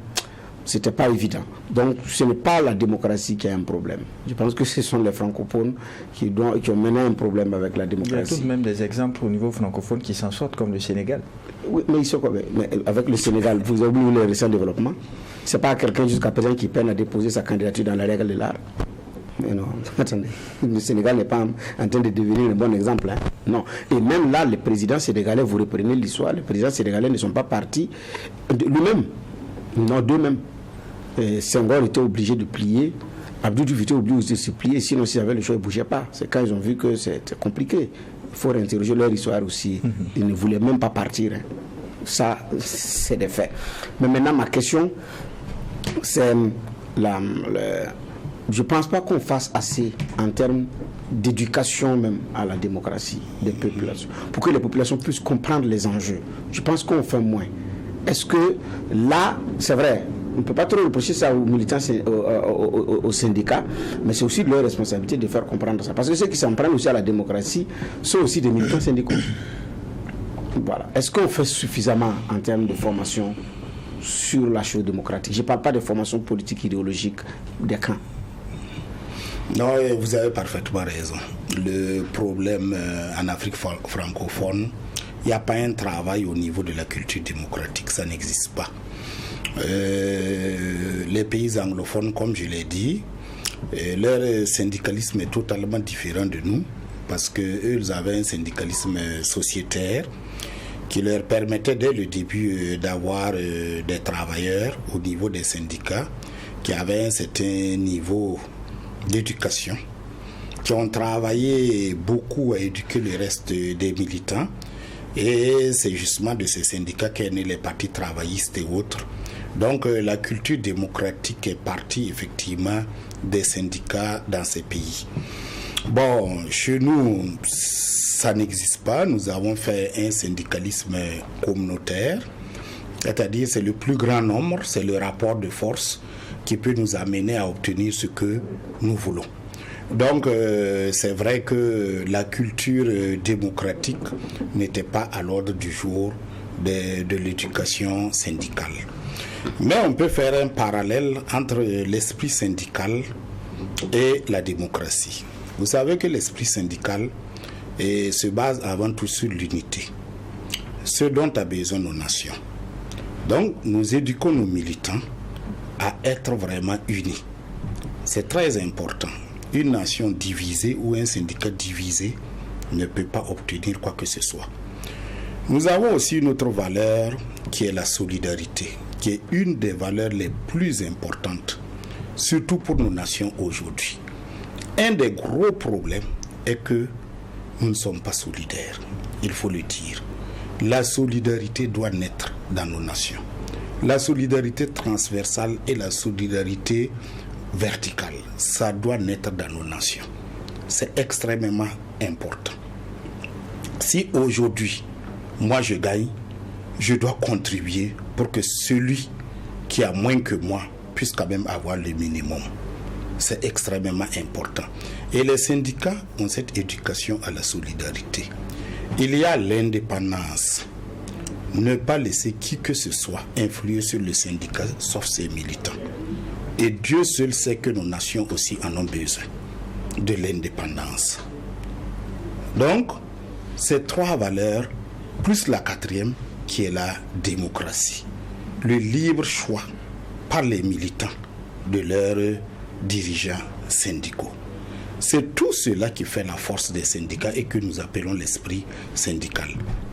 c'était pas évident. Donc, ce n'est pas la démocratie qui a un problème. Je pense que ce sont les francophones qui ont mené un problème avec la démocratie. Il y a tout de même des exemples au niveau francophone qui s'en sortent, comme le Sénégal. Oui, mais avec le Sénégal, vous avez oublié le récent développement. C'est pas quelqu'un jusqu'à présent qui peine à déposer sa candidature dans la règle de l'art. Mais non, attendez, le Sénégal n'est pas en train de devenir un bon exemple. Hein. Non. Et même là, les présidents sénégalais, vous reprenez l'histoire, les présidents sénégalais ne sont pas partis de lui-même. Non, d'eux-mêmes. Senghor était obligé de plier, Abdou Diouf était obligé de se plier, sinon s'ils avaient le choix, ils ne bougeaient pas. C'est quand ils ont vu que c'était compliqué. Il faut réinterroger leur histoire aussi. Ils ne voulaient même pas partir. Hein. Ça, c'est des faits. Mais maintenant, ma question, c'est je ne pense pas qu'on fasse assez en termes d'éducation même à la démocratie des populations, pour que les populations puissent comprendre les enjeux. Je pense qu'on fait moins. Est-ce que là, c'est vrai, on ne peut pas trop reprocher ça aux militants, aux syndicats, mais c'est aussi de leur responsabilité de faire comprendre ça. Parce que ceux qui s'en prennent aussi à la démocratie sont aussi des militants syndicaux. Voilà. Est-ce qu'on fait suffisamment en termes de formation sur la chose démocratique? Je ne parle pas de formation politique, idéologique des camps. Non, vous avez parfaitement raison. Le problème en Afrique francophone, il n'y a pas un travail au niveau de la culture démocratique, ça n'existe pas. Les pays anglophones, comme je l'ai dit, leur syndicalisme est totalement différent de nous, parce qu'eux, ils avaient un syndicalisme sociétaire qui leur permettait dès le début d'avoir des travailleurs au niveau des syndicats qui avaient un certain niveau d'éducation, qui ont travaillé beaucoup à éduquer le reste des militants. Et c'est justement de ces syndicats qu'est né les partis travaillistes et autres. Donc la culture démocratique est partie effectivement des syndicats dans ces pays. Bon, chez nous, ça n'existe pas. Nous avons fait un syndicalisme communautaire, c'est-à-dire c'est le plus grand nombre, c'est le rapport de force qui peut nous amener à obtenir ce que nous voulons. Donc c'est vrai que la culture démocratique n'était pas à l'ordre du jour de l'éducation syndicale. Mais on peut faire un parallèle entre l'esprit syndical et la démocratie. Vous savez que l'esprit syndical se base avant tout sur l'unité, ce dont a besoin nos nations. Donc, nous éduquons nos militants à être vraiment unis. C'est très important. Une nation divisée ou un syndicat divisé ne peut pas obtenir quoi que ce soit. Nous avons aussi une autre valeur qui est la solidarité, qui est une des valeurs les plus importantes, surtout pour nos nations aujourd'hui. Un des gros problèmes est que nous ne sommes pas solidaires, il faut le dire. La solidarité doit naître dans nos nations. La solidarité transversale et la solidarité verticale, ça doit naître dans nos nations. C'est extrêmement important. Si aujourd'hui, moi je gagne, je dois contribuer pour que celui qui a moins que moi puisse quand même avoir le minimum. C'est extrêmement important. Et les syndicats ont cette éducation à la solidarité. Il y a l'indépendance. Ne pas laisser qui que ce soit influer sur le syndicat, sauf ses militants. Et Dieu seul sait que nos nations aussi en ont besoin de l'indépendance. Donc, ces trois valeurs, plus la quatrième, qui est la démocratie. Le libre choix par les militants de leurs dirigeants syndicaux. C'est tout cela qui fait la force des syndicats et que nous appelons l'esprit syndical.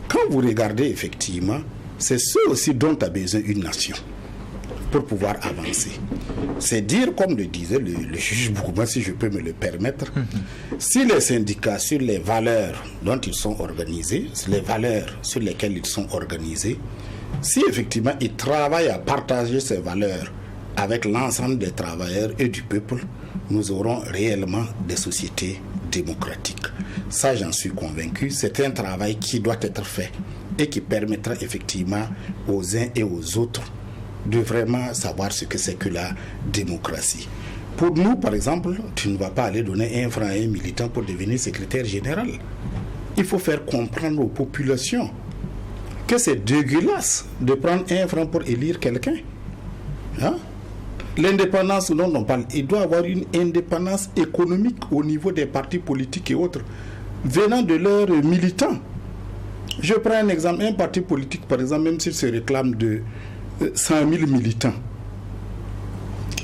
Quand vous regardez effectivement, c'est ce aussi dont a besoin une nation pour pouvoir avancer. C'est dire, comme le disait le juge Bougouma, si je peux me le permettre, si les syndicats, sur les valeurs dont ils sont organisés, les valeurs sur lesquelles ils sont organisés, si effectivement ils travaillent à partager ces valeurs avec l'ensemble des travailleurs et du peuple, nous aurons réellement des sociétés démocratiques. Ça, j'en suis convaincu. C'est un travail qui doit être fait et qui permettra effectivement aux uns et aux autres de vraiment savoir ce que c'est que la démocratie. Pour nous, par exemple, tu ne vas pas aller donner 1 franc à un militant pour devenir secrétaire général. Il faut faire comprendre aux populations que c'est dégueulasse de prendre 1 franc pour élire quelqu'un. Hein? L'indépendance dont on parle, il doit avoir une indépendance économique au niveau des partis politiques et autres, venant de leurs militants. Je prends un exemple, un parti politique, par exemple, même s'il se réclame de 100 000 militants,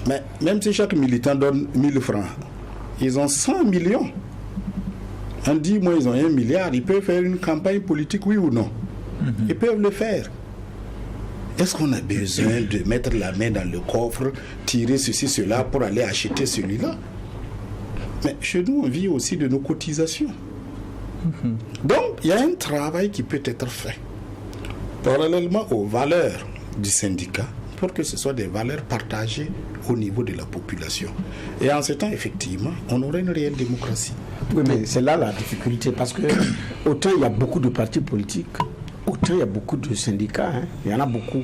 mais même si chaque militant donne 1000 francs, ils ont 100 millions. En 10 mois, ils ont 1 milliard. Ils peuvent faire une campagne politique, oui ou non? Ils peuvent le faire. Est-ce qu'on a besoin de mettre la main dans le coffre, tirer ceci, cela pour aller acheter celui-là? Mais chez nous, on vit aussi de nos cotisations. Donc, il y a un travail qui peut être fait parallèlement aux valeurs du syndicat pour que ce soit des valeurs partagées au niveau de la population. Et en ce temps, effectivement, on aurait une réelle démocratie. Oui, mais c'est là la difficulté, parce que autant il y a beaucoup de partis politiques, autant il y a beaucoup de syndicats. Hein. Il y en a beaucoup.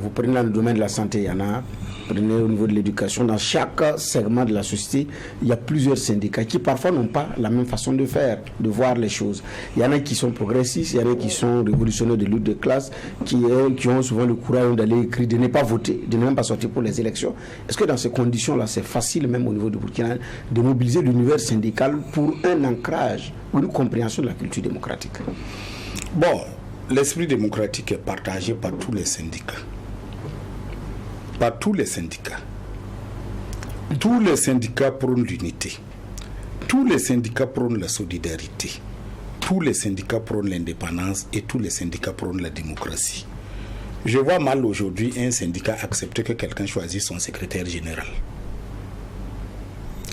Vous prenez dans le domaine de la santé, il y en a. Prenez au niveau de l'éducation. Dans chaque segment de la société, il y a plusieurs syndicats qui parfois n'ont pas la même façon de faire, de voir les choses. Il y en a qui sont progressistes, il y en a qui sont révolutionnaires de lutte de classe, qui ont souvent le courage d'aller écrire, de ne pas voter, de ne même pas sortir pour les élections. Est-ce que dans ces conditions-là, c'est facile même au niveau de Burkina de mobiliser l'univers syndical pour un ancrage ou une compréhension de la culture démocratique? Bon, l'esprit démocratique est partagé par tous les syndicats. Par tous les syndicats. Tous les syndicats prônent l'unité. Tous les syndicats prônent la solidarité. Tous les syndicats prônent l'indépendance et tous les syndicats prônent la démocratie. Je vois mal aujourd'hui un syndicat accepter que quelqu'un choisisse son secrétaire général.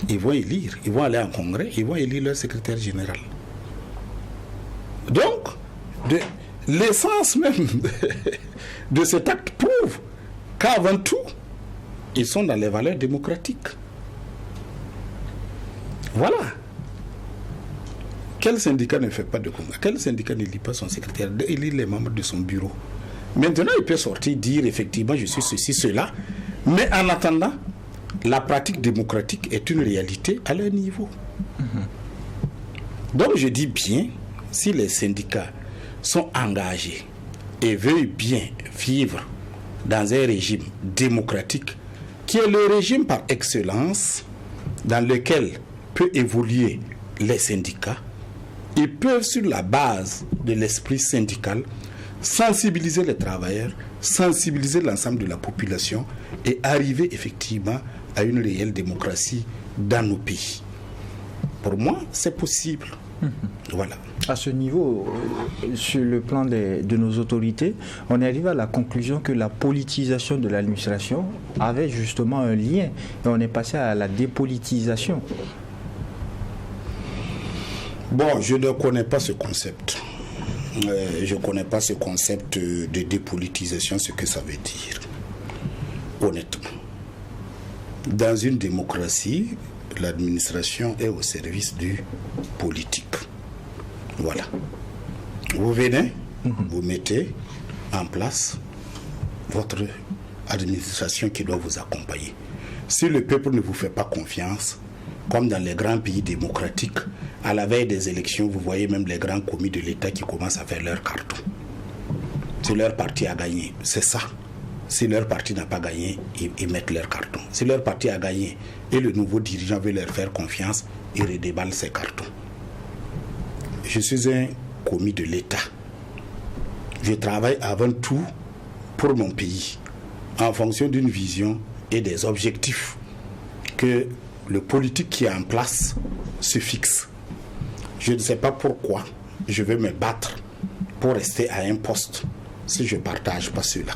Ils vont élire, ils vont aller en congrès, ils vont élire leur secrétaire général. Donc, l'essence même de cet acte prouve qu'avant tout, ils sont dans les valeurs démocratiques. Voilà. Quel syndicat ne fait pas de congrès? Quel syndicat ne lit pas son secrétaire? Il lit les membres de son bureau. Maintenant, il peut sortir, dire effectivement, je suis ceci, cela. Mais en attendant, la pratique démocratique est une réalité à leur niveau. Donc, je dis bien, si les syndicats sont engagés et veulent bien vivre dans un régime démocratique, qui est le régime par excellence dans lequel peut évoluer les syndicats, ils peuvent, sur la base de l'esprit syndical, sensibiliser les travailleurs, sensibiliser l'ensemble de la population et arriver effectivement à une réelle démocratie dans nos pays. Pour moi, c'est possible. Voilà. À ce niveau, sur le plan de nos autorités, on arrive à la conclusion que la politisation de l'administration avait justement un lien et on est passé à la dépolitisation. Bon, je ne connais pas ce concept. Je ne connais pas ce concept de dépolitisation, ce que ça veut dire. Honnêtement. Dans une démocratie, l'administration est au service du politique. Voilà. Vous venez, vous mettez en place votre administration qui doit vous accompagner. Si le peuple ne vous fait pas confiance, comme dans les grands pays démocratiques, à la veille des élections, vous voyez même les grands commis de l'État qui commencent à faire leur carton. Si leur parti a gagné, c'est ça. Si leur parti n'a pas gagné, ils mettent leur carton. Si leur parti a gagné et le nouveau dirigeant veut leur faire confiance, il redéballe ses cartons. Je suis un commis de l'État. Je travaille avant tout pour mon pays, en fonction d'une vision et des objectifs que le politique qui est en place se fixe. Je ne sais pas pourquoi je vais me battre pour rester à un poste si je ne partage pas cela.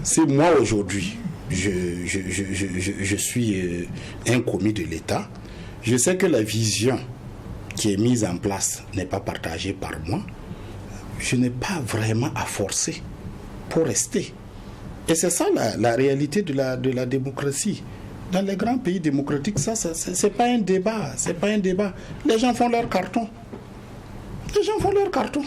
Si moi aujourd'hui je suis un commis de l'État, je sais que la vision qui est mise en place n'est pas partagée par moi, je n'ai pas vraiment à forcer pour rester. Et c'est ça la réalité de la démocratie. Dans les grands pays démocratiques, ça c'est pas un débat, c'est pas un débat. Les gens font leur carton. Les gens font leur carton.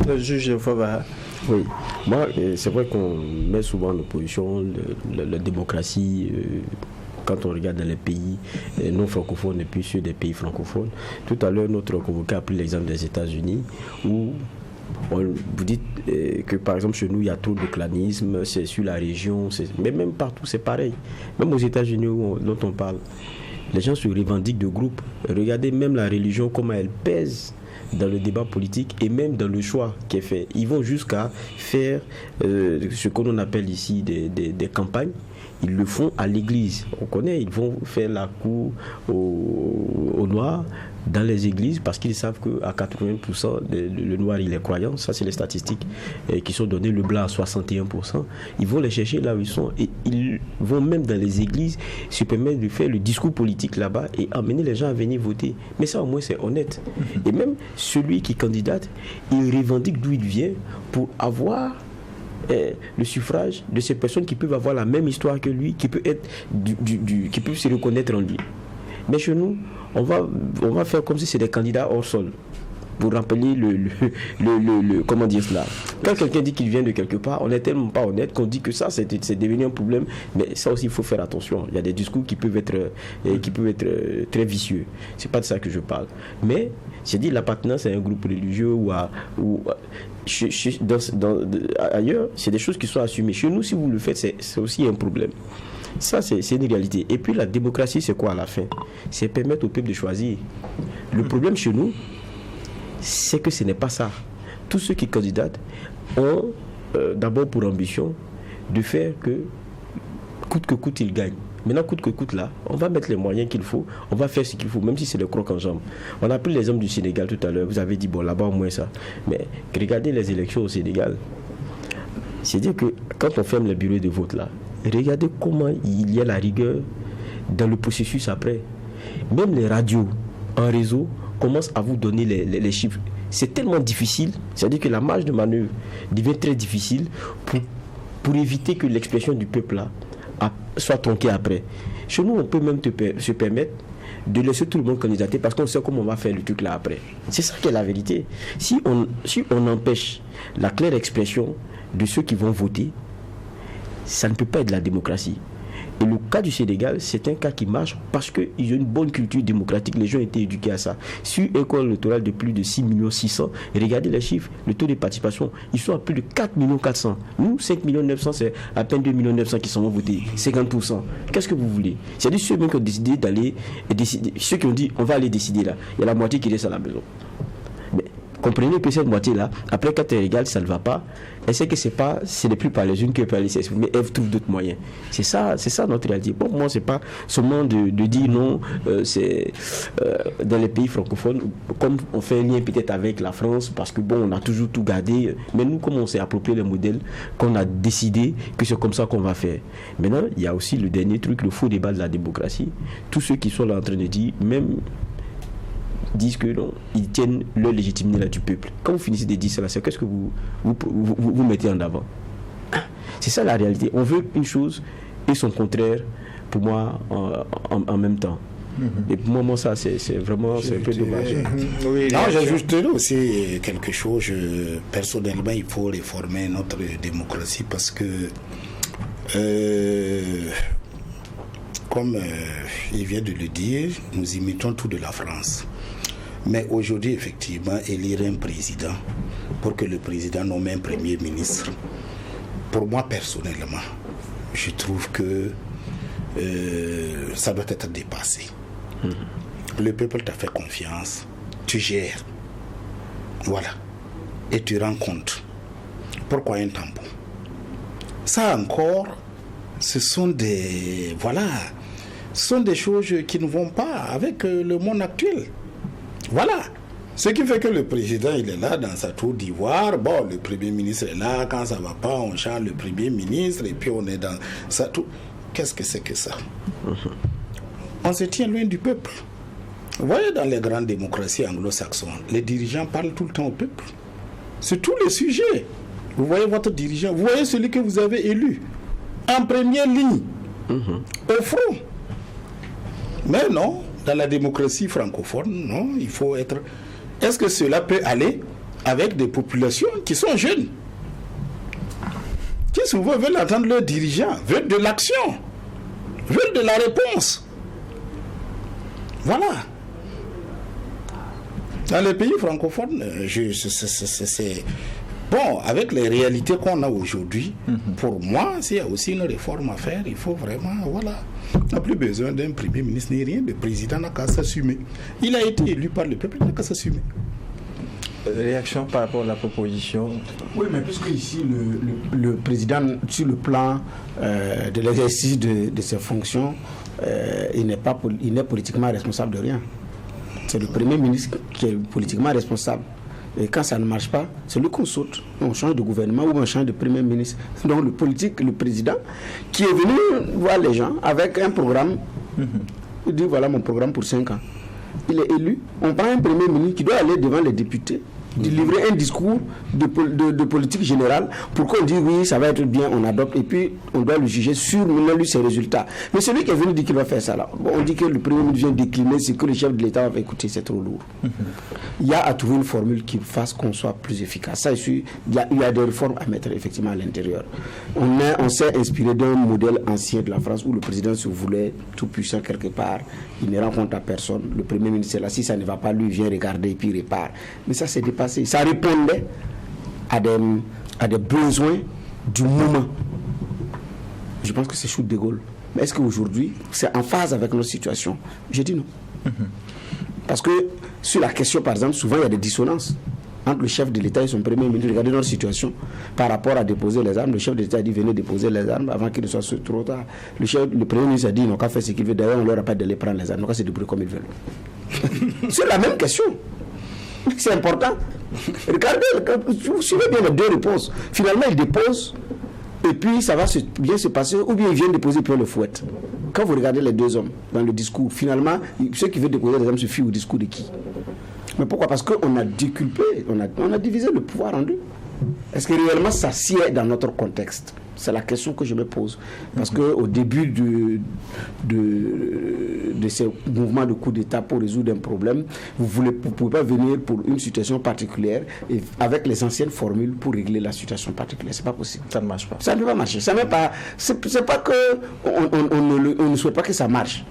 Le juge Fava. Oui, moi, c'est vrai qu'on met souvent en opposition la démocratie quand on regarde dans les pays non francophones et puis ceux des pays francophones. Tout à l'heure, notre convoqué a pris l'exemple des États-Unis où vous dites que par exemple chez nous il y a trop de clanisme, c'est sur la région, mais même partout c'est pareil. Même aux États-Unis dont on parle, les gens se revendiquent de groupes. Regardez même la religion, comment elle pèse dans le débat politique et même dans le choix qui est fait. Ils vont jusqu'à faire ce qu'on appelle ici des campagnes. Ils le font à l'église. On connaît, ils vont faire la cour aux Noirs dans les églises parce qu'ils savent qu'à 80% le Noir il est croyant. Ça c'est les statistiques qui sont données. Le blanc à 61%. Ils vont les chercher là où ils sont et ils vont même dans les églises se permettre de faire le discours politique là-bas et amener les gens à venir voter. Mais ça au moins c'est honnête. Et même celui qui candidate, il revendique d'où il vient pour avoir le suffrage de ces personnes qui peuvent avoir la même histoire que lui, qui peut être qui peuvent se reconnaître en lui. Mais chez nous, on va faire comme si c'était des candidats hors sol. Pour rappeler comment dire cela. Quand quelqu'un dit qu'il vient de quelque part, on n'est tellement pas honnête qu'on dit que ça c'est devenu un problème. Mais ça aussi il faut faire attention. Il y a des discours qui peuvent être très vicieux. C'est pas de ça que je parle. Mais j'ai dit l'appartenance à un groupe religieux ou ailleurs, c'est des choses qui sont assumées. Chez nous, si vous le faites, c'est aussi un problème. Ça, c'est une réalité. Et puis la démocratie, c'est quoi à la fin? C'est permettre au peuple de choisir. Le problème chez nous, c'est que ce n'est pas ça. Tous ceux qui candidatent ont d'abord pour ambition de faire que coûte ils gagnent. Maintenant, coûte que coûte là, on va mettre les moyens qu'il faut, on va faire ce qu'il faut, même si c'est le croc en jambe. On a pris l'exemple du Sénégal tout à l'heure, vous avez dit, bon, là-bas au moins ça. Mais regardez les élections au Sénégal. C'est-à-dire que quand on ferme les bureaux de vote là, regardez comment il y a la rigueur dans le processus après. Même les radios en réseau commencent à vous donner les chiffres. C'est tellement difficile, c'est-à-dire que la marge de manœuvre devient très difficile pour éviter que l'expression du peuple là soit tronquée après. Chez nous, on peut même se permettre de laisser tout le monde candidater parce qu'on sait comment on va faire le truc là après. C'est ça qui est la vérité. Si on empêche la claire expression de ceux qui vont voter, ça ne peut pas être de la démocratie. Et le cas du Sénégal, c'est un cas qui marche parce qu'ils ont une bonne culture démocratique. Les gens ont été éduqués à ça. Sur un corps électoral de plus de 6,6 millions, regardez les chiffres, le taux de participation, ils sont à plus de 4,4 millions. Nous, 5,9 millions, c'est à peine 2,9 millions qui sont votés, 50%. Qu'est-ce que vous voulez? C'est-à-dire ceux qui ont décidé d'aller, ceux qui ont dit on va aller décider là, il y a la moitié qui reste à la maison. Mais comprenez que cette moitié-là, après quand elle regarde, ça ne va pas, elle sait que ce n'est plus par les unes qu'elle peut aller s'exprimer, mais elle trouve d'autres moyens. C'est ça notre réalité. Bon, moi, c'est pas seulement de dire non, c'est dans les pays francophones, comme on fait un lien peut-être avec la France, parce que bon, on a toujours tout gardé, mais nous, comme on s'est approprié le modèle, qu'on a décidé que c'est comme ça qu'on va faire. Maintenant, il y a aussi le dernier truc, le faux débat de la démocratie. Tous ceux qui sont là en train de dire, même disent que non, ils tiennent leur légitimité là du peuple. Quand vous finissez de dire cela, c'est qu'est-ce que vous mettez en avant? C'est ça la réalité. On veut une chose et son contraire, pour moi, en même temps. Et pour moi, ça, c'est vraiment un peu dommage. Non, j'ajouterai aussi quelque chose. Personnellement, il faut réformer notre démocratie parce que, comme il vient de le dire, nous imitons tout de la France. Mais aujourd'hui, effectivement, élire un président pour que le président nomme un premier ministre, pour moi personnellement, je trouve que ça doit être dépassé. Le peuple t'a fait confiance, tu gères, voilà, et tu rends compte. Pourquoi un tampon? Ça encore, ce sont des choses qui ne vont pas avec le monde actuel. Voilà. Ce qui fait que le président, il est là dans sa tour d'ivoire. Bon, le premier ministre est là. Quand ça ne va pas, on change le premier ministre. Et puis on est dans sa tour. Qu'est-ce que c'est que ça? On se tient loin du peuple. Vous voyez, dans les grandes démocraties anglo-saxonnes, les dirigeants parlent tout le temps au peuple. C'est tous les sujets. Vous voyez votre dirigeant, vous voyez celui que vous avez élu en première ligne, au front. Mais non, dans la démocratie francophone, non, il faut être... Est-ce que cela peut aller avec des populations qui sont jeunes, qui souvent veulent entendre leurs dirigeants, veulent de l'action, veulent de la réponse? Voilà. Dans les pays francophones, c'est... Bon, avec les réalités qu'on a aujourd'hui, pour moi, s'il y a aussi une réforme à faire, il faut vraiment, voilà. On n'a plus besoin d'un premier ministre ni rien. Le président n'a qu'à s'assumer. Il a été élu par le peuple, il n'a qu'à s'assumer. Réaction par rapport à la proposition? Oui, mais puisque ici, le président, sur le plan de l'exercice de ses fonctions, il n'est politiquement responsable de rien. C'est le premier ministre qui est politiquement responsable. Et quand ça ne marche pas, c'est lui qu'on saute. On change de gouvernement ou on change de premier ministre. Donc le président, qui est venu voir les gens avec un programme, il dit voilà mon programme pour 5 ans. Il est élu, on prend un premier ministre qui doit aller devant les députés, délivrer un discours de politique générale pour qu'on dise oui, ça va être bien, on adopte, et puis on doit le juger sur ses résultats. Mais celui qui est venu dire qu'il va faire ça là, bon, on dit que le premier ministre vient décliner, c'est que le chef de l'État va écouter, c'est trop lourd. Il y a à trouver une formule qui fasse qu'on soit plus efficace. Ça, il y a des réformes à mettre effectivement à l'intérieur. On s'est inspiré d'un modèle ancien de la France où le président se voulait tout puissant quelque part, il ne rend compte à personne. Le premier ministre est là, si ça ne va pas, lui vient regarder et puis il répare. Mais ça c'est dépassé. Ça répondait à des besoins du moment. Je pense que c'est Charles de Gaulle. Mais est-ce qu'aujourd'hui, c'est en phase avec notre situation? J'ai dit non. Parce que sur la question, par exemple, souvent il y a des dissonances entre le chef de l'État et son premier ministre. Regardez notre situation par rapport à déposer les armes. Le chef de l'État a dit venez déposer les armes avant qu'il ne soit trop tard. Le premier ministre a dit ils n'ont qu'à faire ce qu'il veut. D'ailleurs, on leur a pas d'aller prendre les armes. Ils n'ont qu'à se débrouiller comme ils veulent. C'est la même question. C'est important. Regardez, vous suivez bien les deux réponses. Finalement, il dépose et puis ça va bien se passer, ou bien il vient déposer puis on le fouette. Quand vous regardez les deux hommes dans le discours, finalement, ceux qui veulent déposer les armes se fient au discours de qui? Mais pourquoi? Parce qu'on a déculpé, on a divisé le pouvoir en deux. est-ce que réellement ça sied dans notre contexte? C'est la question que je me pose. Parce qu'au début de ces mouvements de coup d'État pour résoudre un problème, vous ne pouvez pas venir pour une situation particulière et avec les anciennes formules pour régler la situation particulière. C'est pas possible. Ça ne marche pas. Ça ne peut pas marcher. Ça n'est pas, c'est pas que on ne souhaite pas que ça marche.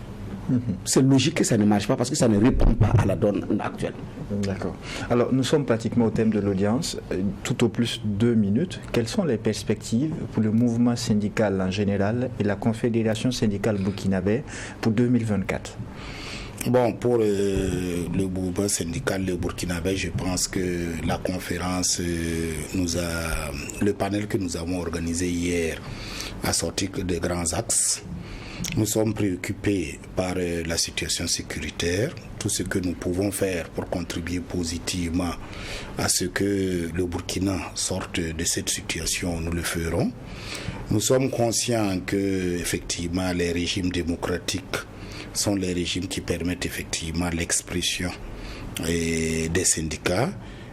C'est logique que ça ne marche pas parce que ça ne répond pas à la donne actuelle. D'accord. Alors, nous sommes pratiquement au thème de l'audience, tout au plus 2 minutes. Quelles sont les perspectives pour le mouvement syndical en général et la Confédération syndicale burkinabé pour 2024? Bon, pour le mouvement syndical le burkinabé, je pense que la conférence le panel que nous avons organisé hier a sorti de grands axes. Nous sommes préoccupés par la situation sécuritaire, tout ce que nous pouvons faire pour contribuer positivement à ce que le Burkina sorte de cette situation, nous le ferons. Nous sommes conscients que effectivement les régimes démocratiques sont les régimes qui permettent effectivement l'expression des syndicats.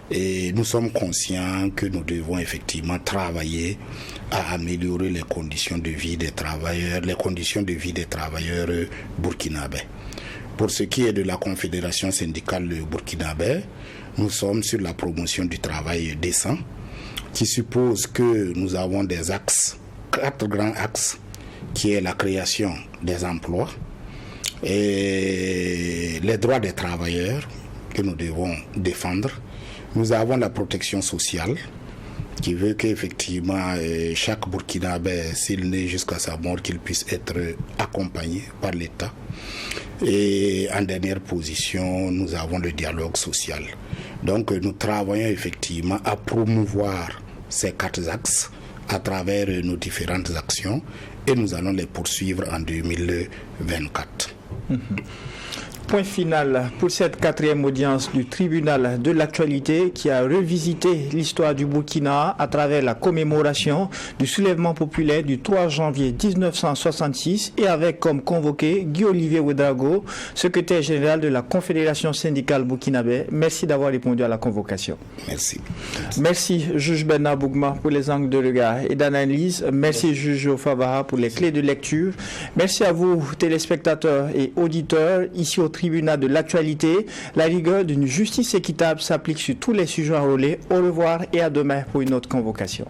Et nous sommes conscients que nous devons effectivement travailler à améliorer les conditions de vie des travailleurs, burkinabés. Pour ce qui est de la Confédération syndicale burkinabé, nous sommes sur la promotion du travail décent, qui suppose que nous avons des axes, 4 grands axes, qui est la création des emplois et les droits des travailleurs que nous devons défendre. Nous avons la protection sociale qui veut qu'effectivement chaque Burkinabé, s'il naît jusqu'à sa mort, qu'il puisse être accompagné par l'État. Et en dernière position, nous avons le dialogue social. Donc nous travaillons effectivement à promouvoir ces 4 axes à travers nos différentes actions et nous allons les poursuivre en 2024. Point final pour cette 4e audience du tribunal de l'actualité qui a revisité l'histoire du Burkina à travers la commémoration du soulèvement populaire du 3 janvier 1966 et avec comme convoqué Guy-Olivier Ouedraogo, secrétaire général de la Confédération syndicale burkinabé. Merci d'avoir répondu à la convocation. Merci. Merci juge Bernard Bougma pour les angles de regard et d'analyse. Merci juge Ofabara pour les clés de lecture. Merci à vous téléspectateurs et auditeurs ici au tribunal de l'actualité. La rigueur d'une justice équitable s'applique sur tous les sujets enrôlés. Au revoir et à demain pour une autre convocation.